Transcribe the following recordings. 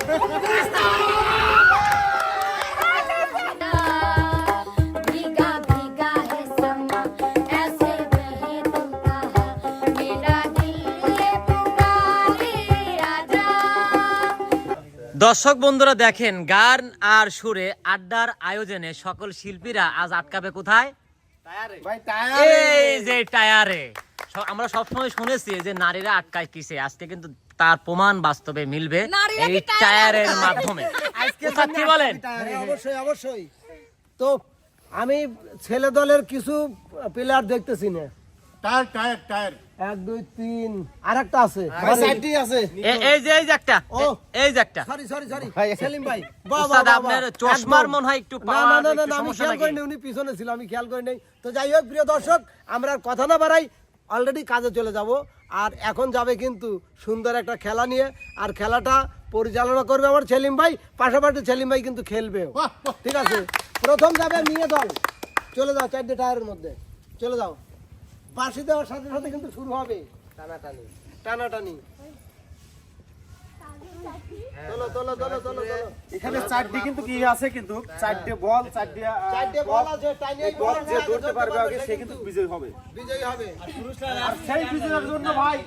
দর্শক বন্ধুরা দেখেন, গান আর সুরে আড্ডার আয়োজনে সকল শিল্পীরা আজ আটকাবে কোথায়? এই যে টায়ারে। আমরা সবসময় শুনেছি যে নারীরা আটকায় কিসে, আজকে কিন্তু তার প্রমাণ বাস্তবে মিলবে এই টায়ারের মাধ্যমে। কি বলেন? অবশ্যই অবশ্যই। তো আমি ছেলে দলের কিছু প্লেয়ার দেখতেছি না। টায়ার টায়ার টায়ার 1 2 3 আরেকটা আছে, সাইডটি আছে। এই যে একটা, এই যে একটা। সরি সেলিম ভাই, উস্তাদ আপনার চশমার মনে হয় একটু না আমি খেয়াল করিনি, উনি পিছনে ছিল, আমি খেয়াল করি নাই। তো যাই হোক প্রিয় দর্শক, আমরা আর কথা না বাড়াই, অলরেডি কাজে চলে যাব। আর এখন যাবে কিন্তু সুন্দর একটা খেলা নিয়ে, আর খেলাটা পরিচালনা করবে আমার সেলিম ভাই, পাশাপাশি সেলিম ভাই কিন্তু খেলবেও। ঠিক আছে, প্রথম যাবে মেয়ে দল। চলে যাও 4টে টায়ারের মধ্যে, চলে যাও। বাঁশি দেওয়ার সাথে সাথে কিন্তু শুরু হবে টানাটানি। চলো। এখানে 4টি কিন্তু কি আছে, কিন্তু 4টে বল, 4টে বল আছে, টাইনে বল যে ধরতে পারবে আগে সে কিন্তু বিজয়ী হবে। আর সেই বিজয়ের জন্য ভাই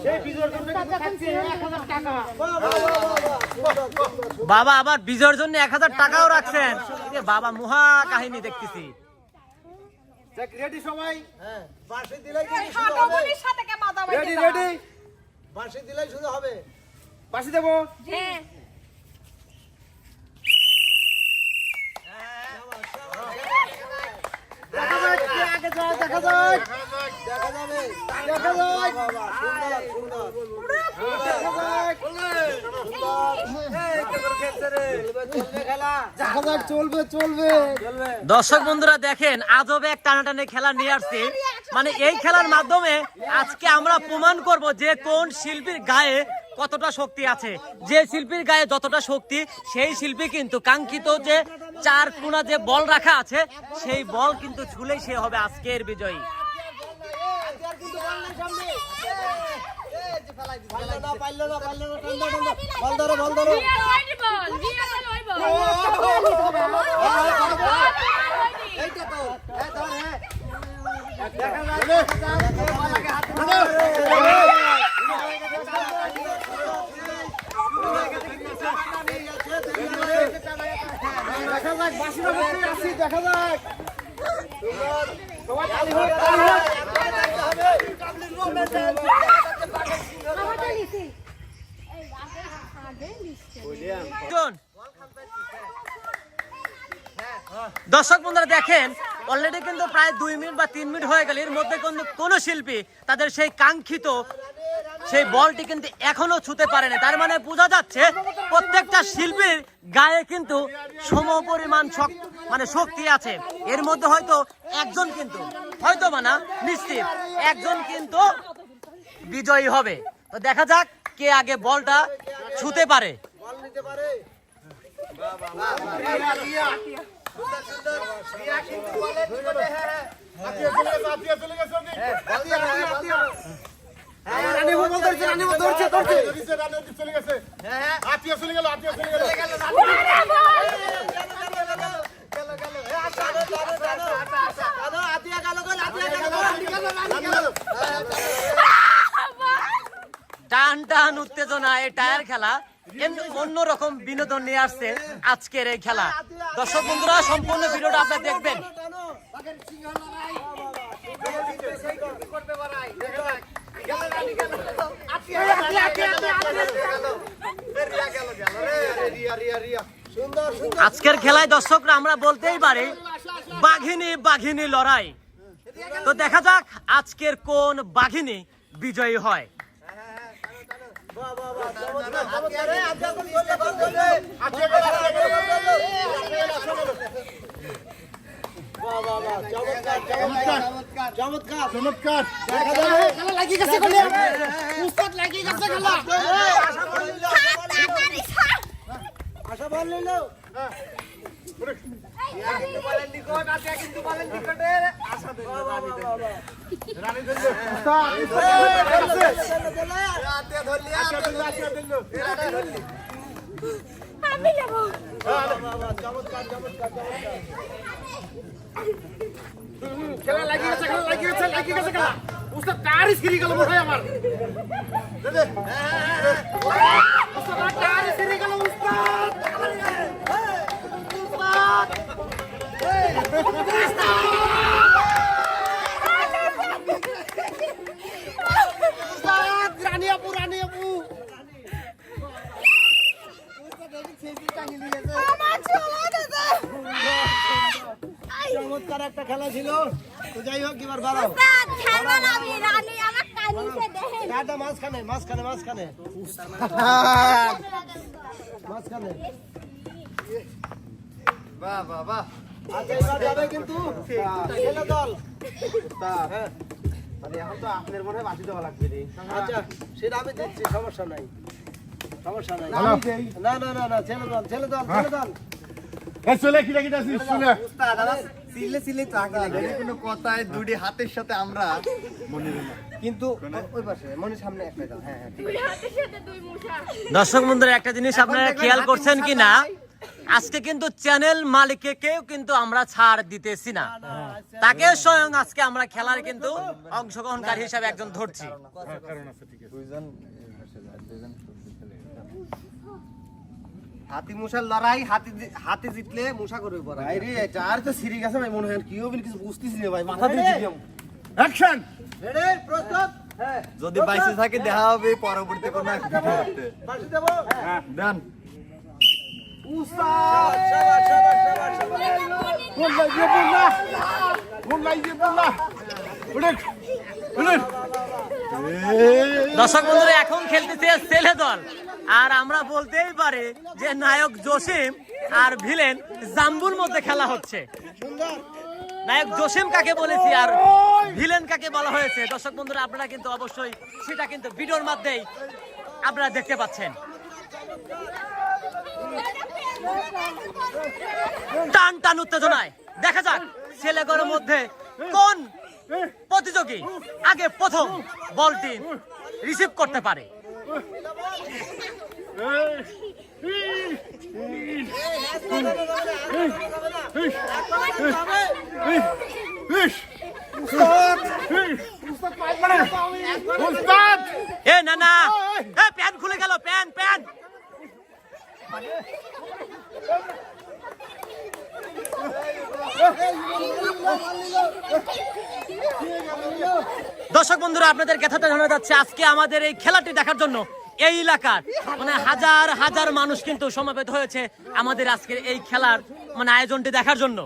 সেই বিজয়ের জন্য কিন্তু থাকছে 1000 টাকা। বাবা আবার বিজয়ের জন্য 1000 টাকাও রাখছেন। বাবা মহা কাহিনী দেখতেছি। রেডি সবাই? হ্যাঁ, বাঁশি দিলেই কিন্তু শুরু হবে। রেডি বাঁশি দিলেই শুরু হবে। বাঁশি দেবো। হ্যাঁ, দেখা যাক কে আগে যায়, দেখা যাক। দেখা যাবে, দেখা যাক। সুন্দর। দেখা যাক, চলবে। দর্শক বন্ধুরা দেখেন, আজবে এক টানাটানি খেলা নিয়ে আসছি। মানে এই খেলার মাধ্যমে আজকে আমরা প্রমাণ করব যে কোন শিল্পীর গায়ে কতটা শক্তি আছে। যে শিল্পীর গায়ে যতটা শক্তি, সেই শিল্পী কিন্তু কাঙ্ক্ষিত যে 4 কোণা যে বল রাখা আছে, সেই বল কিন্তু ছুলেই সে হবে আজকের বিজয়ী। দেখা যাক। দর্শক বন্ধুরা দেখেন, অলরেডি কিন্তু প্রায় 2 মিনিট বা 3 মিনিট হয়ে গেল। এর মধ্যে কিন্তু কোন শিল্পী তাদের সেই কাঙ্ক্ষিত সেই বলটি কিন্তু এখনো ছুঁতে পারেনি। তার মানে বোঝা যাচ্ছে প্রত্যেকটা শিল্পীর গায়ে কিন্তু সমপরিমাণ শক্তি আছে। এর মধ্যে হয়তো একজন কিন্তু নিশ্চিত একজন কিন্তু বিজয়ী হবে। তো দেখা যাক কে আগে বলটা ছুঁতে পারে। টান উত্তেজনা, এই টায়ার খেলা অন্যরকম বিনোদন নিয়ে আসছে আজকের এই খেলা। দর্শক বন্ধুরা সম্পূর্ণ ভিডিওটা আপনারা দেখবেন। আজকের খেলায় দর্শকরা আমরা বলতেই পারি বাঘিনী লড়াই। তো দেখা যাক আজকের কোন বাঘিনী বিজয়ী হয়। চমৎকার আশা বল নিল। খেলা লাগিয়ে গেছে খেলা উস্তাদ টায়ার স্কিরি গেল মনে হয় আমার উস্তাদ টায়ার স্কিরি গেল উস্তাদ রানিয়াপু চমৎকার একটা খেলা ছিল। তো যাই হোক এবার বাড়াও মাঝখানে আচ্ছা এবার যাবে কিন্তু ছেলে দল। হ্যাঁ এখন তো আপনার মনে হয় বাঁচি দেওয়া লাগবে রে আচ্ছা সেটা আমি দিচ্ছি, সমস্যা নাই না ছেলে দল চলে কি লাগি যাচ্ছিস চলে সিলে তো আগে লাগে কোনো কথায় দুটি হাতের সাথে আমরা কিন্তু ওই পাশে মনের সামনে একটা দাও হ্যাঁ ঠিক আছে দর্শক বন্ধুরা একটা জিনিস আপনারা খেয়াল করছেন কি না, আজকে কিন্তু চ্যানেল মালিককে কেউ কিন্তু আমরা ছাড় দিতেছি না, তাকে স্বয়ং আজকে আমরা খেলার কিন্তু অংশগ্রহণকারী হিসাবে একজন ধরছি। হাতি মুসার লড়াই হাতি জিতলে মুসা করবে পড়া ভাই রে চার তো সিরি গেছে ভাই মনে হয় কি হবে কিছু বুঝতেছি না ভাই মাথা দিয়ে দিলাম অ্যাকশন রেডি প্রস্তুত হ্যাঁ যদি বাইসে থাকে দেখা হবে পরবর্তী কোনো ভিডিওতে বাঁশি দেব হ্যাঁ দেন শাবাশ কোন লাইয়ে বললা উড়ে দর্শক বন্ধুরা এখন খেলতেছে ছেলে দল, আর আমরা বলতেই পারি যে নায়ক জসিম আর ভিলেন জাম্বুর মধ্যে খেলা হচ্ছে। নায়ক জসিম কাকে বলেছি আর ভিলেন কাকে বলা হয়েছে দর্শক বন্ধুরা আপনারা কিন্তু অবশ্যই সেটা কিন্তু ভিডিওর মাধ্যমেই আপনারা দেখতে পাচ্ছেন। টান টান উত্তেজনায় দেখা যাক ছেলেগুলোর মধ্যে কোন প্রতিযোগী আগে প্রথম বলটি রিসিভ করতে পারে। এ না না প্যান খুলে গেল, প্যান দর্শক বন্ধুরা আপনাদের কথাটা জানা যাচ্ছে আজকে আমাদের এই খেলাটি দেখার জন্য এই এলাকার মানে হাজার হাজার মানুষ কিন্তু সমবেত হয়েছে আমাদের আজকের এই খেলার মানে আয়োজনটি দেখার জন্য।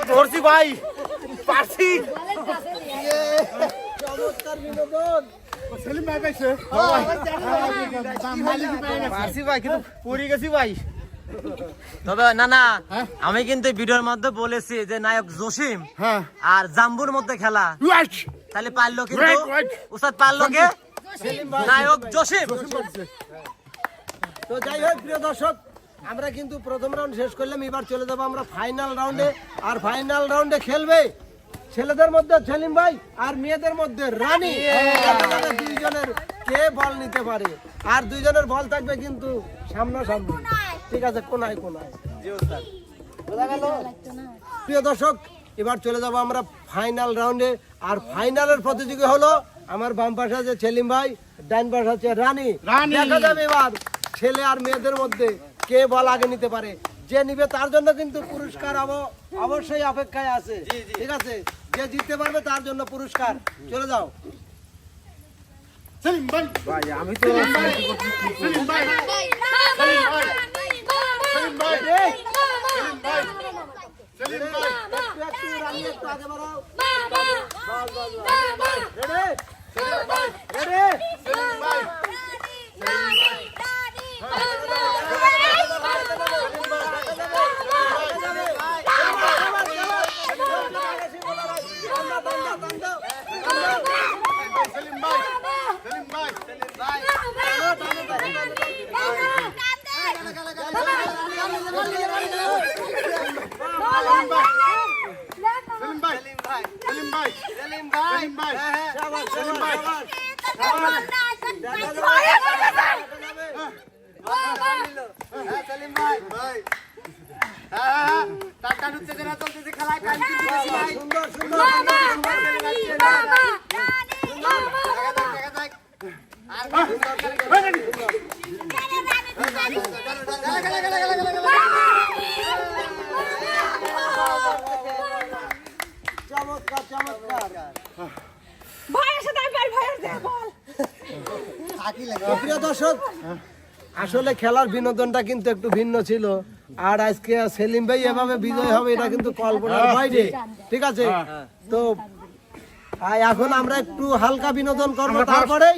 ধরছি ভাই পারছি চমৎকার বিনোদন সেলিম ভাই পাইছে পারছি ভাই কিন্তু পড়ে গেছি ভাই। তবে না আমি কিন্তু ভিডিওর মধ্যে বলেছি যে নায়ক জসিম আর জাম্বুর মধ্যে খেলা, তাহলে পারলো কিন্তু উস্তাদ পারলো কে নায়ক জসিম। তো যাই হোক প্রিয় দর্শক আমরা কিন্তু প্রথম রাউন্ড শেষ করলাম, এবার চলে যাবো আমরা ফাইনাল রাউন্ডে। আর ফাইনাল রাউন্ডে খেলবে ছেলেদের মধ্যে সেলিম ভাই আর মেয়েদের মধ্যে রানী। আপনারা দুইজনের কে বল নিতে পারে, আর দুইজনের বল থাকবে কিন্তু সামনাসামনি, ঠিক আছে, কোনায় কোনায়। বোঝা গেল? প্রিয় দর্শক, এবার চলে যাব আমরা ফাইনাল রাউন্ডে। আর ফাইনালের প্রতিযোগী হলো আমার বাম পাশে আছে সেলিম ভাই, ডান পাশে আছে রানী। দেখা যাবে এবার ছেলে আর মেয়েদের মধ্যে কে বল আগে নিতে পারে। যে নিবে তার জন্য কিন্তু পুরস্কার অবশ্যই অপেক্ষায় আছে, ঠিক আছে? যে জিততে পারবে তার জন্য পুরস্কার। চলে যাও। আমি তো একটু রানী, একটু আগে বাড়াও। রেডি? রেডি? সুন্দর সুন্দর। চমৎকার চমৎকার। প্রিয় দর্শক, আসলে খেলার বিনোদনটা কিন্তু একটু ভিন্ন ছিল। আর আজকে সেলিম ভাই এভাবে বিজয় হবে এটা কিন্তু কল্পনার বাইরে, ঠিক আছে? তো এখন আমরা একটু হালকা বিনোদন করবো, তারপরেই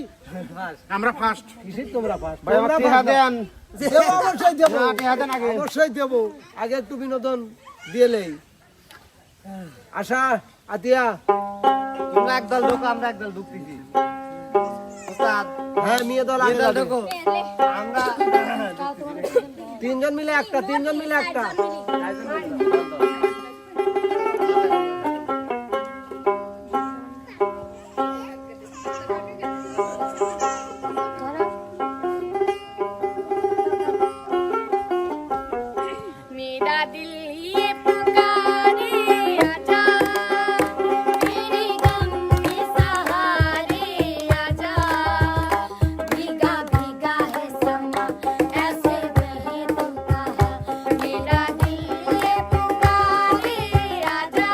আমরা ফার্স্ট। কিসের তোমরা ফার্স্ট? ভাই আমার টিহা দেন। দেবো, অবশ্যই দেবো, না, টিহা দেন আগে। অবশ্যই দেবো। আগে একটু বিনোদন দিলেই। আশা, আতিয়া, তোমরা একদল ঢোকো, আমরা একদল ঢুকতেছি। ওস্তাদ, হ্যাঁ মেয়ে দল আগে একদল যাবে। ঢোকো। আমরা তিনজন মিলে একটা, তিনজন মিলে একটা। मेरा दिल ये पुकारे आजा, मेरे गम के सहारे आजा, भीगा भीगा है समा ऐसे बहे तू कहा, मेरा दिल ये पुकारे आजा,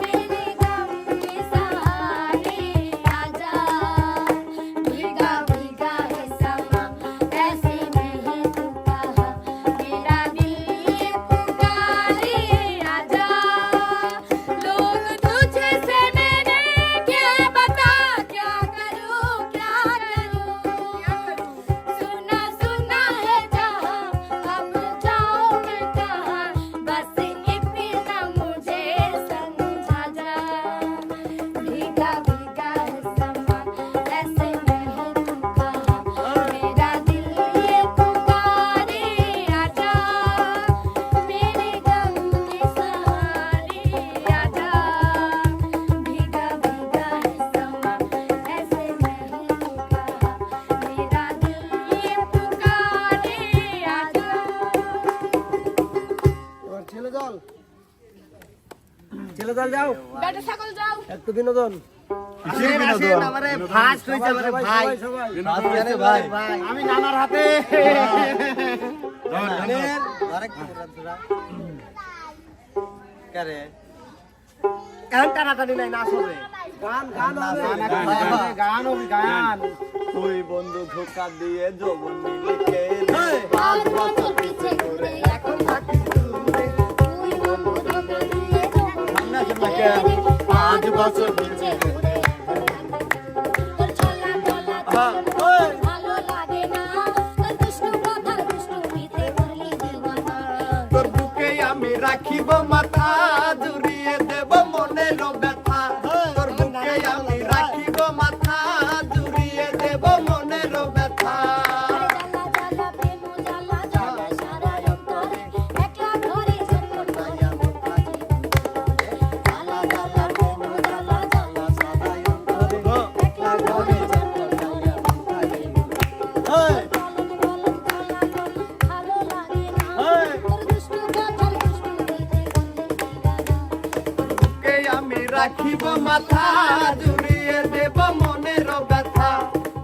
मेरे गम के सहारे आजा, भीगा भीगा है समा ऐसे बहे तू कहा, मेरा दिल ये पुकारे आजा। लोग तुझे से मैंने क्या बता, क्या करूं क्या करूं, सुना सुना है जहां, अब जाऊं मैं कहां, बस इतना मुझे समझा जा, भीगा भीगा है समा ऐसे बहे तू कहा, मेरा दिल ये पुकारे आजा, मेरे गम के सहारे आजा, भीगा भीगा है समा ऐसे बहे तू कहा, मेरा दिल ये पुकारे आजा। এবার ছেলে দল, ছেলে দল যাও, বেটা ছাগল যাও। একটু বিনোদন। আমারে ফার্স্ট হইছে আমারে ভাই। সবাই, সবাই। ফার্স্ট হইছে ভাই। আমি নানার হাতে। এখন টানাটানি নাই, নাচ হবে। গান গান হবে। গান হবে, গান। তুই বন্ধু ধোকা দিয়ে যৌবন নিলে পাঁচ বছর পিছে ঘুরে এখন থাকি দূরে, তুই বন্ধু ধোকা দিয়ে পাঁচ বছর পিছে ঘুরে তোর চলা বলা ভালো লাগে না, তোর দুষ্টু কথা দুষ্টুমিতে করলি দিওয়ানা, তোর বুকে আমি রাখিব মাথা, জুড়িয়ে দেব মনের ব্যথা। তোর বুকে আমি রাখিব মাথা, জুড়িয়ে দেব মনের ব্যথা। জ্বালা জ্বালা প্রেম জ্বালা জ্বালা সারা অন্তরে, একলা ঘরে যখন মায়া মুখ বাজে জ্বালা রাখিব মাথা জুড়িয়ে দেব মনের ব্যথা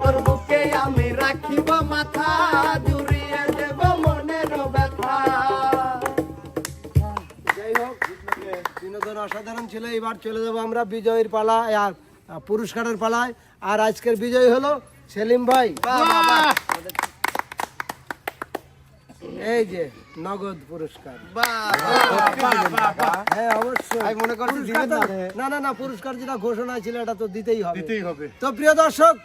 তোর বুকে আমি রাখিব মাথা জুড়িয়ে দেব মনের ব্যথা যাই হোক বিনোদন অসাধারণ ছিল। এবার চলে যাবো আমরা বিজয়ের পালায় আর পুরস্কারের পালায়। আর আজকের বিজয়ী হলো সেলিম ভাই। এই যে নগদ পুরস্কার। হ্যাঁ অবশ্যই আমি মনে করছি পুরস্কার দিবেন না তো- রে। না পুরস্কার যেটা ঘোষণা ছিল এটা তো দিতেই হবে। দিতেই হবে। তো প্রিয় দর্শক,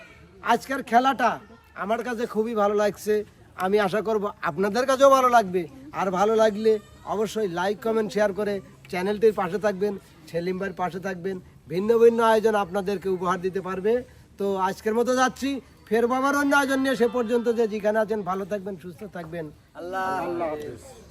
আজকের খেলাটা আমার কাছে খুবই ভালো লাগছে। আমি আশা করব আপনাদের কাছেও ভালো লাগবে। আর ভালো লাগলে অবশ্যই লাইক কমেন্ট শেয়ার করে চ্যানেলটির পাশে থাকবেন, সেলিম ভাইয়ের পাশে থাকবেন। ভিন্ন ভিন্ন আয়োজন আপনাদেরকে উপহার দিতে পারবে। তো আজকের মতো যাচ্ছি, ফের বাবার অন্য আয়োজন নিয়ে। সে পর্যন্ত যে যেখানে আছেন ভালো থাকবেন, সুস্থ থাকবেন। আল্লাহ হাফেজ।